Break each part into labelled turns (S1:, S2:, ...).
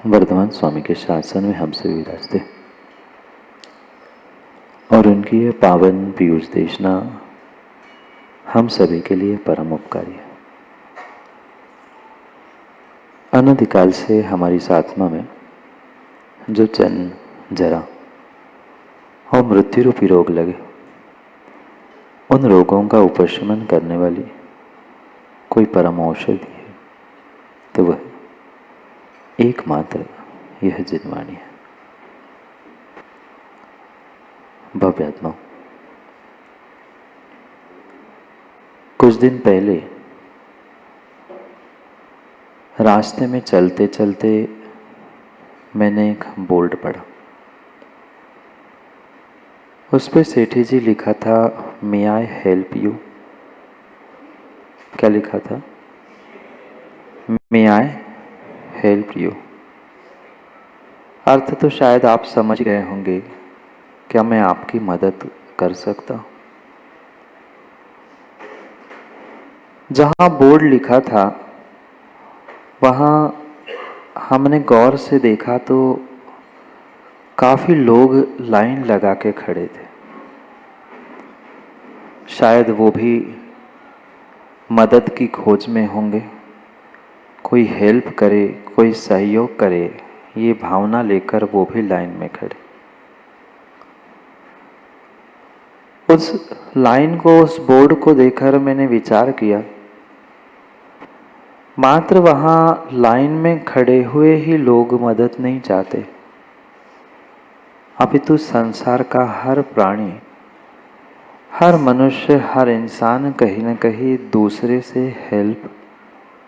S1: वर्धमान स्वामी के शासन में हम सभी विराजते और उनकी ये पावन पीयूष देशना हम सभी के लिए परम उपकारी है। अनादिकाल से हमारी इस आत्मा में जो जन्म, जरा और मृत्यु रूपी रोग लगे, उन रोगों का उपशमन करने वाली कोई परम औषधि है तो वह एकमात्र यह जिनवाणी है। भव्य आत्मा, कुछ दिन पहले रास्ते में चलते चलते मैंने एक बोर्ड पढ़ा। उस पे सेठी जी लिखा था, मे आई हेल्प यू। क्या लिखा था? मे आई हेल्प यू। अर्थ तो शायद आप समझ गए होंगे। क्या मैं आपकी मदद कर सकता हूं? जहां बोर्ड लिखा था वहां हमने गौर से देखा तो काफी लोग लाइन लगा के खड़े थे। शायद वो भी मदद की खोज में होंगे, कोई हेल्प करे, कोई सहयोग करे, ये भावना लेकर वो भी लाइन में खड़े। उस लाइन को, उस बोर्ड को देखकर मैंने विचार किया, मात्र वहां लाइन में खड़े हुए ही लोग मदद नहीं चाहते, अपितु संसार का हर प्राणी, हर मनुष्य, हर इंसान कहीं न कहीं दूसरे से हेल्प,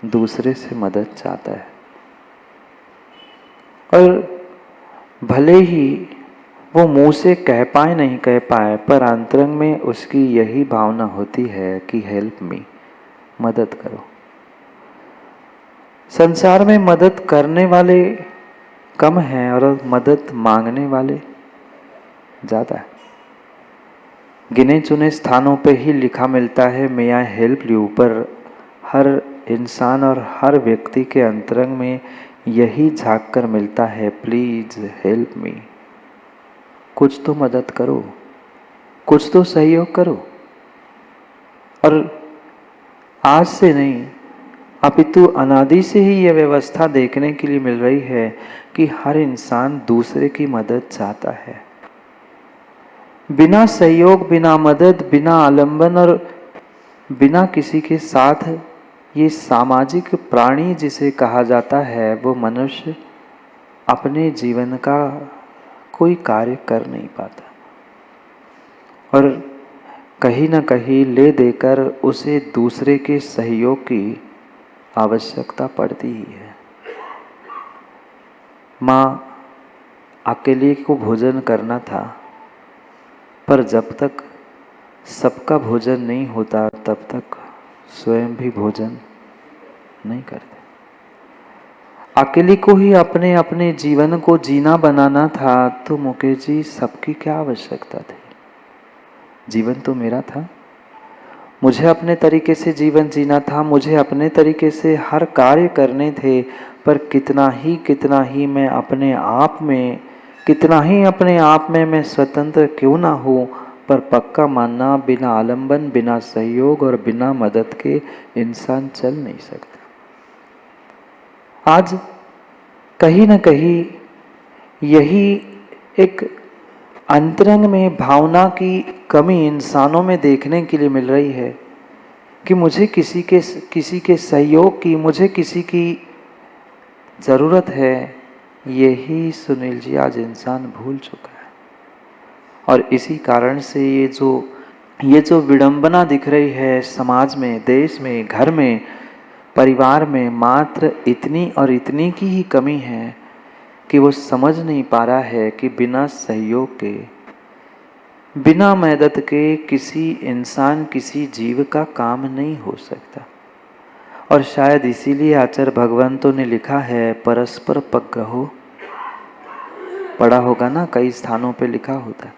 S1: दूसरे से मदद चाहता है। और भले ही वो मुंह से कह पाए नहीं कह पाए, पर अंतरंग में उसकी यही भावना होती है कि हेल्प मी, मदद करो। संसार में मदद करने वाले कम हैं और मदद मांगने वाले ज़्यादा है। गिने चुने स्थानों पे ही लिखा मिलता है, मे आई हेल्प यू, पर हर इंसान और हर व्यक्ति के अंतरंग में यही झांक कर मिलता है, प्लीज हेल्प मी। कुछ तो मदद करो, कुछ तो सहयोग करो। और आज से नहीं, अपितु अनादि से ही यह व्यवस्था देखने के लिए मिल रही है कि हर इंसान दूसरे की मदद चाहता है। बिना सहयोग, बिना मदद, बिना आलंबन और बिना किसी के साथ ये सामाजिक प्राणी जिसे कहा जाता है, वो मनुष्य अपने जीवन का कोई कार्य कर नहीं पाता और कहीं न कहीं ले देकर उसे दूसरे के सहयोग की आवश्यकता पड़ती ही है। माँ अकेले को भोजन करना था, पर जब तक सबका भोजन नहीं होता तब तक स्वयं भी भोजन नहीं करते। अकेले को ही अपने अपने जीवन को जीना बनाना था, तो मुकेश जी सबकी क्या आवश्यकता थी? जीवन तो मेरा था, मुझे अपने तरीके से जीवन जीना था, मुझे अपने तरीके से हर कार्य करने थे, पर कितना ही मैं अपने आप में, कितना ही अपने आप में मैं स्वतंत्र क्यों ना हो, पर पक्का मानना, बिना आलंबन, बिना सहयोग और बिना मदद के इंसान चल नहीं सकता। आज कहीं न कहीं यही एक अंतरंग में भावना की कमी इंसानों में देखने के लिए मिल रही है कि मुझे किसी के सहयोग की, मुझे किसी की ज़रूरत है। यही सुनील जी आज इंसान भूल चुका है और इसी कारण से ये जो विडंबना दिख रही है समाज में, देश में, घर में, परिवार में, मात्र इतनी और इतनी की ही कमी है कि वो समझ नहीं पा रहा है कि बिना सहयोग के, बिना मदद के किसी इंसान, किसी जीव का काम नहीं हो सकता। और शायद इसीलिए आचार्य भगवंतों ने लिखा है, परस्पर पग्रहो। पढ़ा होगा ना, कई स्थानों पे लिखा होता है,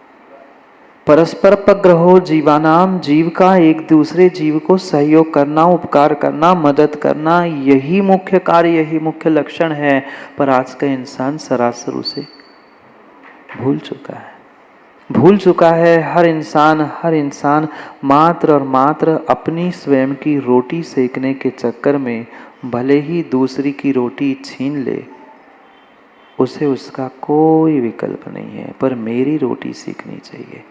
S1: परस्पर पग्रहो जीवानाम, जीव का एक दूसरे जीव को सहयोग करना, उपकार करना, मदद करना, यही मुख्य कार्य, यही मुख्य लक्षण है। पर आज का इंसान सरासर उसे भूल चुका है। भूल चुका है। हर इंसान मात्र और मात्र अपनी स्वयं की रोटी सेकने के चक्कर में भले ही दूसरी की रोटी छीन ले, उसे उसका कोई विकल्प नहीं है, पर मेरी रोटी सीखनी चाहिए,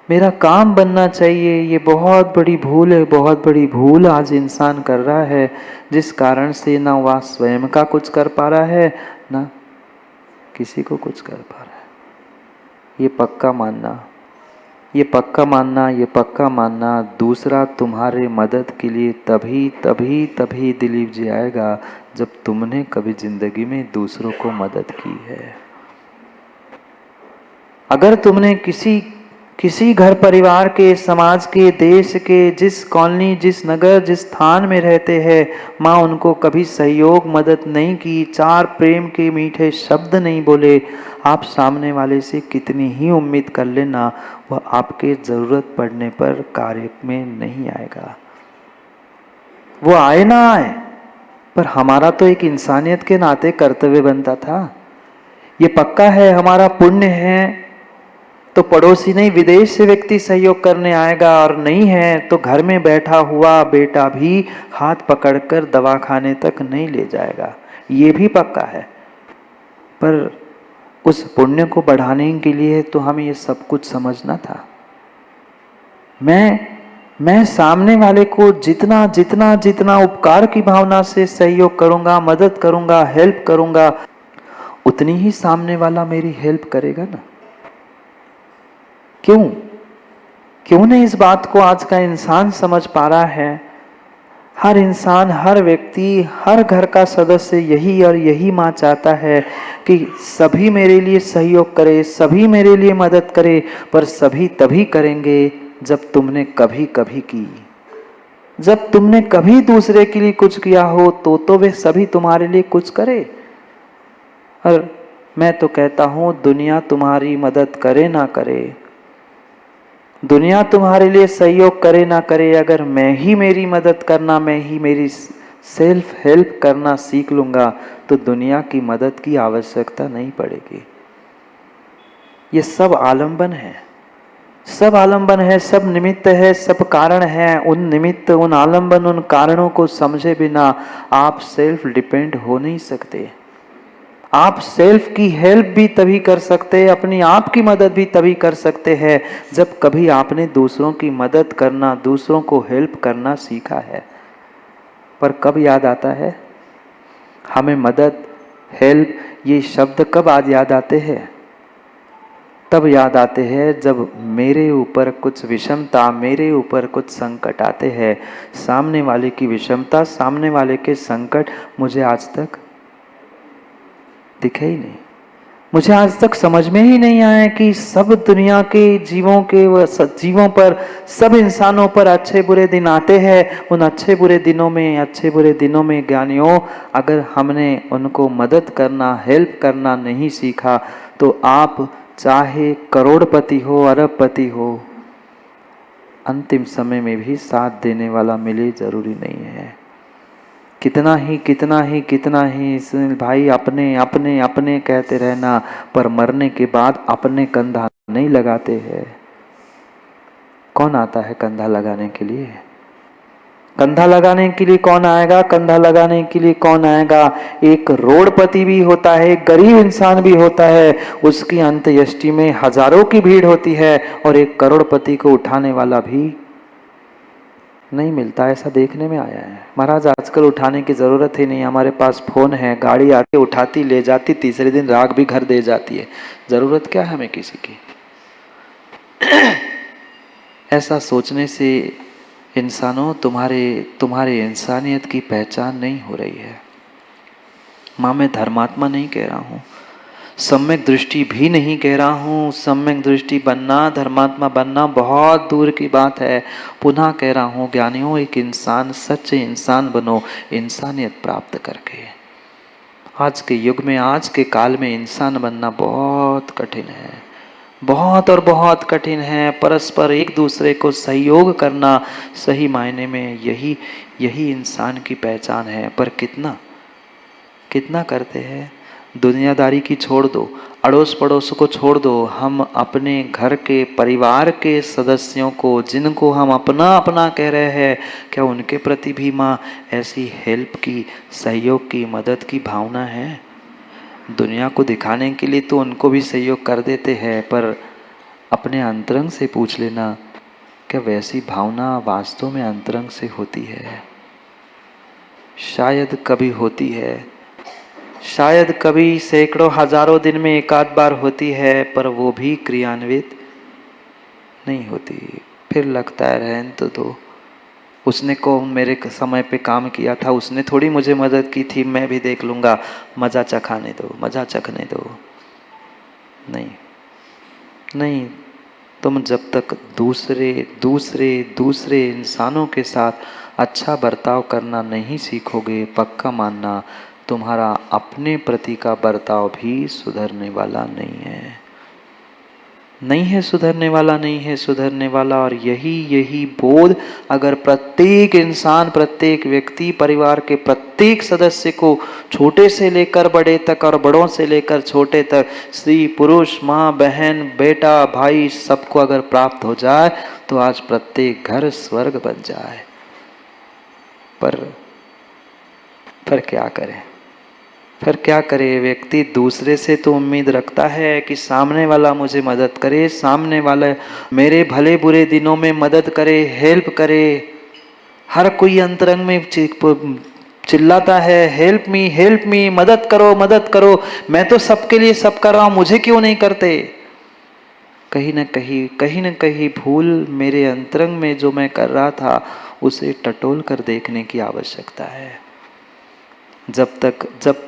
S1: मेरा काम बनना चाहिए। ये बहुत बड़ी भूल है, बहुत बड़ी भूल आज इंसान कर रहा है, जिस कारण से ना वह स्वयं का कुछ कर पा रहा है, ना किसी को कुछ कर पा रहा है। ये पक्का मानना, ये पक्का मानना, ये पक्का मानना, दूसरा तुम्हारे मदद के लिए तभी तभी तभी दिलीप जी आएगा जब तुमने कभी जिंदगी में दूसरों को मदद की है। अगर तुमने किसी घर परिवार के, समाज के, देश के, जिस कॉलोनी, जिस नगर, जिस स्थान में रहते हैं, माँ उनको कभी सहयोग मदद नहीं की, चार प्रेम के मीठे शब्द नहीं बोले, आप सामने वाले से कितनी ही उम्मीद कर लेना, वह आपके ज़रूरत पड़ने पर कार्य में नहीं आएगा। वो आए ना आए, पर हमारा तो एक इंसानियत के नाते कर्तव्य बनता था। ये पक्का है, हमारा पुण्य है तो पड़ोसी नहीं, विदेश से व्यक्ति सहयोग करने आएगा, और नहीं है तो घर में बैठा हुआ बेटा भी हाथ पकड़कर दवाखाने तक नहीं ले जाएगा। ये भी पक्का है। पर उस पुण्य को बढ़ाने के लिए तो हमें ये सब कुछ समझना था। मैं सामने वाले को जितना जितना जितना उपकार की भावना से सहयोग करूंगा, मदद करूंगा, हेल्प करूंगा, उतनी ही सामने वाला मेरी हेल्प करेगा ना। क्यों नहीं इस बात को आज का इंसान समझ पा रहा है? हर इंसान, हर व्यक्ति, हर घर का सदस्य यही और यही माँ चाहता है कि सभी मेरे लिए सहयोग करे, सभी मेरे लिए मदद करे, पर सभी तभी करेंगे जब तुमने कभी कभी की, जब तुमने कभी दूसरे के लिए कुछ किया हो तो वे सभी तुम्हारे लिए कुछ करे। और मैं तो कहता हूँ, दुनिया तुम्हारी मदद करे ना करे, दुनिया तुम्हारे लिए सहयोग करे ना करे, अगर मैं ही मेरी मदद करना, मैं ही मेरी सेल्फ हेल्प करना सीख लूंगा तो दुनिया की मदद की आवश्यकता नहीं पड़ेगी। ये सब आलम्बन है, सब आलम्बन है, सब निमित्त है, सब कारण है। उन निमित्त, उन आलम्बन, उन कारणों को समझे बिना आप सेल्फ डिपेंड हो नहीं सकते। आप सेल्फ की हेल्प भी तभी कर सकते हैं, अपनी आप की मदद भी तभी कर सकते हैं जब कभी आपने दूसरों की मदद करना, दूसरों को हेल्प करना सीखा है। पर कब याद आता है हमें मदद, हेल्प, ये शब्द कब आज याद आते हैं? तब याद आते हैं जब मेरे ऊपर कुछ विषमता, मेरे ऊपर कुछ संकट आते हैं। सामने वाले की विषमता, सामने वाले के संकट मुझे आज तक दिखे ही नहीं। मुझे आज तक समझ में ही नहीं आया कि सब दुनिया के जीवों पर, सब इंसानों पर अच्छे बुरे दिन आते हैं। उन अच्छे बुरे दिनों में ज्ञानियों, अगर हमने उनको मदद करना, हेल्प करना नहीं सीखा तो आप चाहे करोड़पति हो, अरबपति हो, अंतिम समय में भी साथ देने वाला मिले जरूरी नहीं है। कितना ही सुनील भाई अपने अपने अपने कहते रहना, पर मरने के बाद अपने कंधा नहीं लगाते हैं। कौन आता है कंधा लगाने के लिए? कंधा लगाने के लिए कौन आएगा? कंधा लगाने के लिए कौन आएगा? एक रोडपति भी होता है, एक गरीब इंसान भी होता है, उसकी अंत्येष्टि में हजारों की भीड़ होती है, और एक करोड़पति को उठाने वाला भी नहीं मिलता। ऐसा देखने में आया है। महाराज आजकल उठाने की जरूरत ही नहीं, हमारे पास फोन है, गाड़ी आके उठाती ले जाती, तीसरे दिन राख भी घर दे जाती है। जरूरत क्या है हमें किसी की? ऐसा सोचने से इंसानों, तुम्हारे इंसानियत की पहचान नहीं हो रही है। माँ मैं धर्मात्मा नहीं कह रहा हूँ, सम्यक दृष्टि भी नहीं कह रहा हूँ। सम्यक दृष्टि बनना, धर्मात्मा बनना बहुत दूर की बात है। पुनः कह रहा हूँ ज्ञानियों, एक इंसान, सच्चे इंसान बनो, इंसानियत प्राप्त करके। आज के युग में, आज के काल में इंसान बनना बहुत कठिन है, बहुत और बहुत कठिन है। परस्पर एक दूसरे को सहयोग करना सही मायने में यही यही इंसान की पहचान है। पर कितना कितना करते हैं? दुनियादारी की छोड़ दो, अड़ोस पड़ोस को छोड़ दो, हम अपने घर के परिवार के सदस्यों को, जिनको हम अपना अपना कह रहे हैं, क्या उनके प्रति भी माँ ऐसी हेल्प की, सहयोग की, मदद की भावना है? दुनिया को दिखाने के लिए तो उनको भी सहयोग कर देते हैं, पर अपने अंतरंग से पूछ लेना, क्या वैसी भावना वास्तव में अंतरंग से होती है? शायद कभी होती है, शायद कभी सैकड़ों हजारों दिन में एक आध बार होती है, पर वो भी क्रियान्वित नहीं होती। फिर लगता है रहने तो दो, उसने को मेरे समय पे काम किया था, उसने थोड़ी मुझे मदद की थी, मैं भी देख लूँगा, मज़ा चखाने दो, मज़ा चखने दो। नहीं नहीं, तुम जब तक दूसरे दूसरे दूसरे इंसानों के साथ अच्छा बर्ताव करना नहीं सीखोगे, पक्का मानना तुम्हारा अपने प्रति का बर्ताव भी सुधरने वाला नहीं है। नहीं है सुधरने वाला, नहीं है सुधरने वाला। और यही यही बोध अगर प्रत्येक इंसान, प्रत्येक व्यक्ति, परिवार के प्रत्येक सदस्य को, छोटे से लेकर बड़े तक और बड़ों से लेकर छोटे तक, स्त्री पुरुष, माँ बहन बेटा भाई, सबको अगर प्राप्त हो जाए तो आज प्रत्येक घर स्वर्ग बन जाए। पर क्या करें? फिर क्या करे? व्यक्ति दूसरे से तो उम्मीद रखता है कि सामने वाला मुझे मदद करे, सामने वाला मेरे भले बुरे दिनों में मदद करे, हेल्प करे। हर कोई अंतरंग में चिल्लाता है, हेल्प मी, मदद करो मदद करो। मैं तो सबके लिए सब कर रहा हूँ, मुझे क्यों नहीं करते? कहीं न कहीं भूल मेरे अंतरंग में जो मैं कर रहा था उसे टटोल कर देखने की आवश्यकता है। जब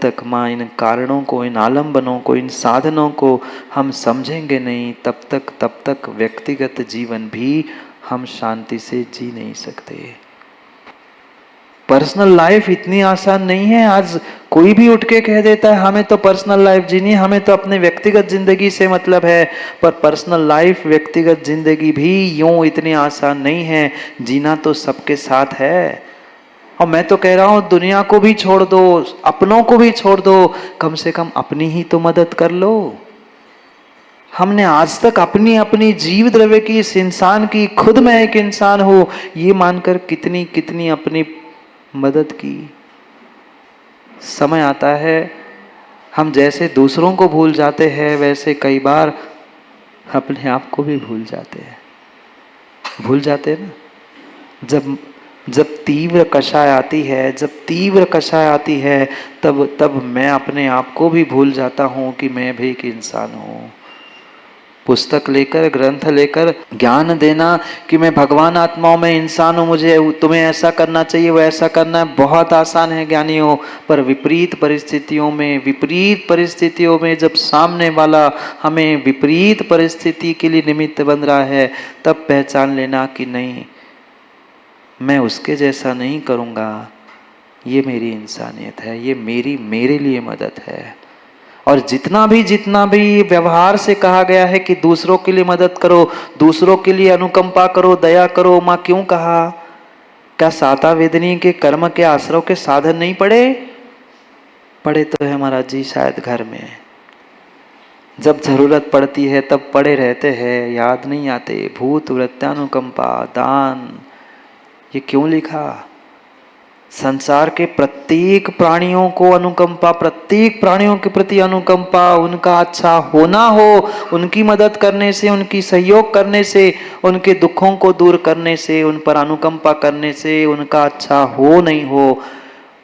S1: तक माँ इन कारणों को, इन आलम्बनों को, इन साधनों को हम समझेंगे नहीं, तब तक व्यक्तिगत जीवन भी हम शांति से जी नहीं सकते। पर्सनल लाइफ इतनी आसान नहीं है। आज कोई भी उठ के कह देता है हमें तो पर्सनल लाइफ जीनी है, हमें तो अपने व्यक्तिगत जिंदगी से मतलब है। पर पर्सनल लाइफ, व्यक्तिगत जिंदगी भी यूं इतनी आसान नहीं है। जीना तो सबके साथ है। और मैं तो कह रहा हूं दुनिया को भी छोड़ दो, अपनों को भी छोड़ दो, कम से कम अपनी ही तो मदद कर लो। हमने आज तक अपनी अपनी जीव द्रव्य की, इस इंसान की, खुद मैं एक इंसान हूं ये मानकर कितनी कितनी अपनी मदद की। समय आता है हम जैसे दूसरों को भूल जाते हैं, वैसे कई बार अपने आप को भी भूल जाते हैं। भूल जाते हैं ना। जब तीव्र कषाय आती है, तब मैं अपने आप को भी भूल जाता हूँ कि मैं भी एक इंसान हूँ। पुस्तक लेकर, ग्रंथ लेकर ज्ञान देना कि मैं भगवान आत्माओं में इंसान हूँ, मुझे तुम्हें ऐसा करना चाहिए, वो ऐसा करना है, बहुत आसान है ज्ञानियों। पर विपरीत परिस्थितियों में जब सामने वाला हमें विपरीत परिस्थिति के लिए निमित्त बन रहा है, तब पहचान लेना कि नहीं, मैं उसके जैसा नहीं करूँगा। ये मेरी इंसानियत है, ये मेरे लिए मदद है। और जितना भी व्यवहार से कहा गया है कि दूसरों के लिए मदद करो, दूसरों के लिए अनुकंपा करो, दया करो, माँ क्यों कहा? क्या साता वेदनी के कर्म के आश्रव के साधन नहीं पड़े? पड़े तो है महाराज जी, शायद घर में जब जरूरत पड़ती है तब पड़े रहते हैं, याद नहीं आते। भूत वृत्तानुकंपा, दान, ये क्यों लिखा? संसार के प्रत्येक प्राणियों को अनुकंपा, प्रत्येक प्राणियों के प्रति अनुकंपा, उनका अच्छा होना हो, उनकी मदद करने से, उनकी सहयोग करने से, उनके दुखों को दूर करने से, उन पर अनुकंपा करने से, उनका अच्छा हो नहीं हो,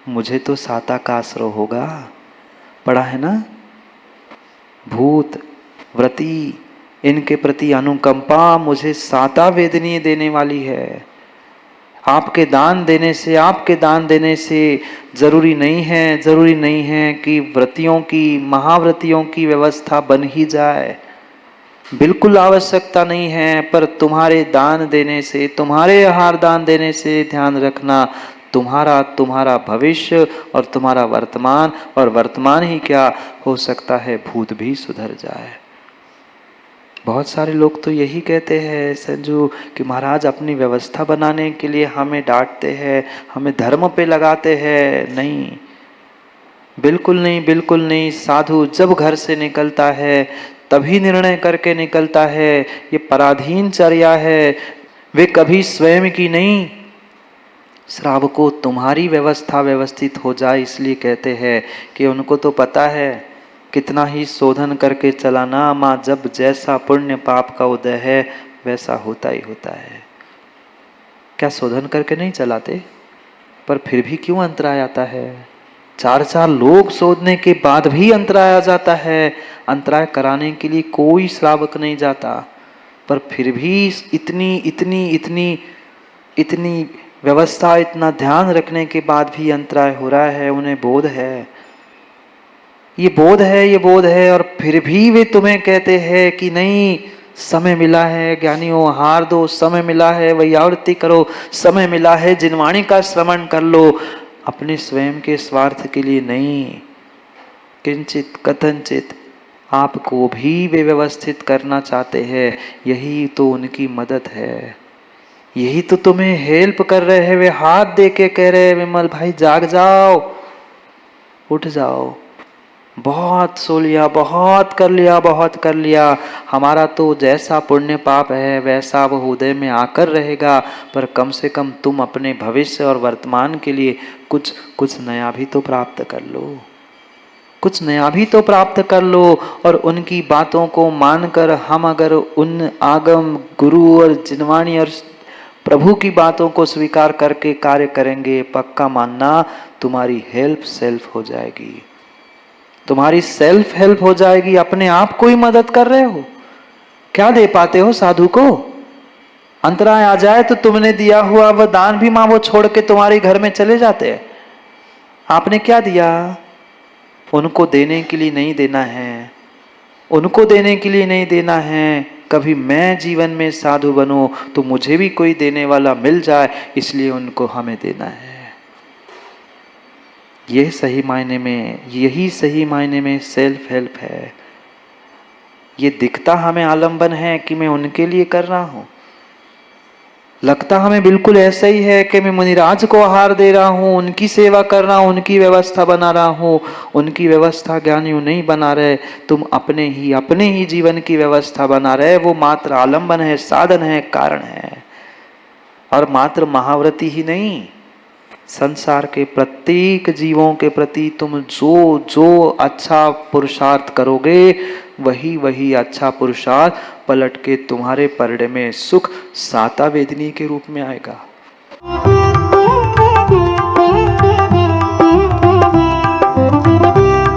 S1: मुझे तो साता का आश्रय होगा। पढ़ा है ना? भूत व्रती, इनके प्रति अनुकंपा मुझे साता वेदनी देने वाली है। आपके दान देने से जरूरी नहीं है कि व्रतियों की, महाव्रतियों की व्यवस्था बन ही जाए। बिल्कुल आवश्यकता नहीं है। पर तुम्हारे दान देने से, तुम्हारे आहार दान देने से ध्यान रखना, तुम्हारा भविष्य और तुम्हारा वर्तमान, और वर्तमान ही क्या हो सकता है, भूत भी सुधर जाए। बहुत सारे लोग तो यही कहते हैं संजू कि महाराज अपनी व्यवस्था बनाने के लिए हमें डांटते हैं, हमें धर्म पे लगाते हैं। नहीं, बिल्कुल नहीं, बिल्कुल नहीं। साधु जब घर से निकलता है तभी निर्णय करके निकलता है। ये पराधीन चर्या है, वे कभी स्वयं की नहीं। श्रावकों, तुम्हारी व्यवस्था व्यवस्थित हो जाए इसलिए कहते हैं कि उनको तो पता है कितना ही शोधन करके चलाना, माँ जब जैसा पुण्य पाप का उदय है वैसा होता ही होता है। क्या शोधन करके नहीं चलाते? पर फिर भी क्यों अंतराय आता है? 4 लोग शोधने के बाद भी अंतराय आ जाता है। अंतराय कराने के लिए कोई श्रावक नहीं जाता, पर फिर भी इतनी इतनी इतनी इतनी व्यवस्था, इतना ध्यान रखने के बाद भी अंतराय हो रहा है। उन्हें बोध है, ये बोध है, ये बोध है, और फिर भी वे तुम्हें कहते हैं कि नहीं, समय मिला है ज्ञानियों, हार दो, समय मिला है वैयावृत्ति करो, समय मिला है जिनवाणी का श्रवण कर लो। अपने स्वयं के स्वार्थ के लिए नहीं, किंचित कथनचित आपको भी वे व्यवस्थित करना चाहते हैं। यही तो उनकी मदद है, यही तो तुम्हें हेल्प कर रहे हैं। वे हाथ दे के कह रहे हैं विमल भाई जाग जाओ, उठ जाओ, बहुत सो लिया, बहुत कर लिया, बहुत कर लिया। हमारा तो जैसा पुण्य पाप है वैसा वो उदय में आकर रहेगा, पर कम से कम तुम अपने भविष्य और वर्तमान के लिए कुछ नया भी तो प्राप्त कर लो, कुछ नया भी तो प्राप्त कर लो। और उनकी बातों को मानकर हम अगर उन आगम गुरु और जिनवाणी और प्रभु की बातों को स्वीकार करके कार्य करेंगे, पक्का मानना तुम्हारी हेल्प सेल्फ हो जाएगी, तुम्हारी सेल्फ हेल्प हो जाएगी। अपने आप को ही मदद कर रहे हो, क्या दे पाते हो साधु को? अंतराय आ जाए तो तुमने दिया हुआ वह दान भी मां वो छोड़ के तुम्हारे घर में चले जाते हैं। आपने क्या दिया? उनको देने के लिए नहीं देना है, उनको देने के लिए नहीं देना है। कभी मैं जीवन में साधु बनूं तो मुझे भी कोई देने वाला मिल जाए, इसलिए उनको हमें देना है। यही सही मायने में सेल्फ हेल्प है। ये दिखता हमें आलंबन है कि मैं उनके लिए कर रहा हूं, लगता हमें बिल्कुल ऐसा ही है कि मैं मुनिराज को आहार दे रहा हूं, उनकी सेवा कर रहा हूं, उनकी व्यवस्था बना रहा हूं। उनकी व्यवस्था ज्ञानियों नहीं बना रहे, तुम अपने ही जीवन की व्यवस्था बना रहे। वो मात्र आलंबन है, साधन है, कारण है, और मात्र महाव्रती ही नहीं, संसार के प्रत्येक जीवों के प्रति तुम जो अच्छा पुरुषार्थ करोगे, वही अच्छा पुरुषार्थ पलट के तुम्हारे परडे में सुख साता वेदनी के रूप में आएगा।